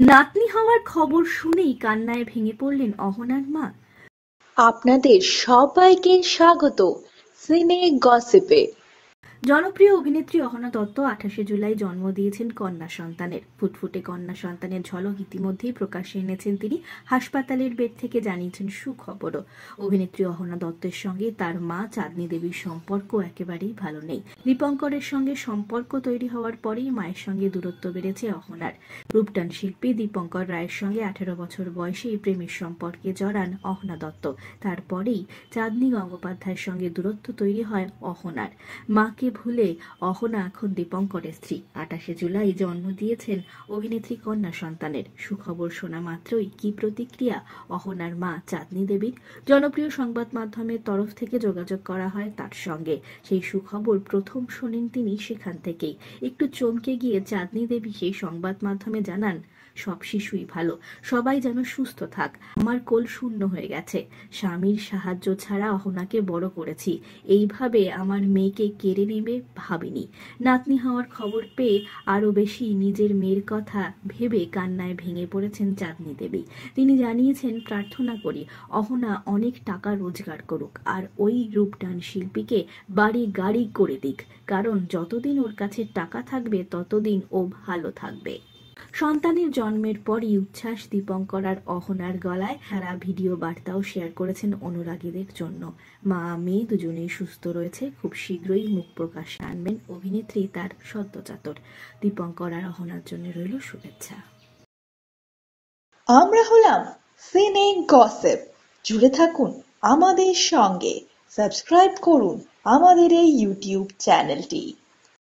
নাতনি হওয়ার খবর শুনেই কান্নায় ভেঙে পড়লেন অহনার মা। আপনাদের সবাইকে স্বাগত সিনে গসিপে। জনপ্রিয় অভিনেত্রী অহনা দত্ত 28 জুলাই জন্ম দিয়েছেন কন্যা সন্তানের। ফুটফুটে কন্যা সন্তানের ঝলক ইতিমধ্যেই প্রকাশ্যে এনেছেন তিনি। হাসপাতালের বেড থেকে জানিয়েছেন সুখবরও। অভিনেত্রী অহনা দত্তের সঙ্গে তার মা চাঁদনী দেবীর সম্পর্ক একেবারেই ভালো নেই। দীপঙ্করের সঙ্গে সম্পর্ক তৈরি হওয়ার পরেই মায়ের সঙ্গে দূরত্ব বেড়েছে অহনার। রূপটান শিল্পী দীপঙ্কর রায়ের সঙ্গে 18 বছর বয়সেই প্রেমের সম্পর্কে জড়ান অহনা দত্ত। তারপরেই চাঁদনী গঙ্গোপাধ্যায়ের সঙ্গে দূরত্ব তৈরি হয় অহনার। মাকে ভুলে অহনা এখন দীপঙ্করের স্ত্রী। 28 জুলাই জন্ম দিয়েছেন অভিনেত্রী কন্যা সন্তানের। সুখবর শোনা মাত্রই কি প্রতিক্রিয়া অহনার মা চাঁদনী দেবীর। জনপ্রিয় সংবাদ মাধ্যমের তরফ থেকে যোগাযোগ করা হয় তার সঙ্গে। সেই সুখবর প্রথম শোনেন তিনি সেখান থেকেই। একটু চমকে গিয়ে চাঁদনী দেবী সেই সংবাদ মাধ্যমে জানান, সব শিশুই ভালো, সবাই যেন সুস্থ থাক। আমার কোল শূন্য হয়ে গেছে। স্বামীর সাহায্য ছাড়া অহনাকে বড় করেছি। এইভাবে আমার মেয়েকে কেড়ে নেবে ভাবিনি। নাতনি হওয়ার খবর পেয়ে আরো বেশি নিজের মেয়ের কথা ভেবে কান্নায় ভেঙে পড়েছেন চাঁদনী দেবী। তিনি জানিয়েছেন, প্রার্থনা করি অহনা অনেক টাকা রোজগার করুক আর ওই রূপটান শিল্পীকে বাড়ি গাড়ি করে দিক, কারণ যতদিন ওর কাছে টাকা থাকবে ততদিন ও ভালো থাকবে। সন্তানের জন্মের পরই উচ্ছ্বাস দীপঙ্কর আর অহনার গলায়। সারা ভিডিও বার্তাও শেয়ার করেছেন অনুরাগীদের জন্য। মা মেয়ে দুজনেই সুস্থ রয়েছে। খুব শীঘ্রই মুখ প্রকাশে আনবেন অভিনেত্রী তার সদ্যজাতর। দীপঙ্কর আর অহনার জন্য রইল শুভেচ্ছা। আমরা হলাম সিনে গসিপ। জুড়ে থাকুন আমাদের সঙ্গে, সাবস্ক্রাইব করুন আমাদের এই ইউটিউব চ্যানেলটি।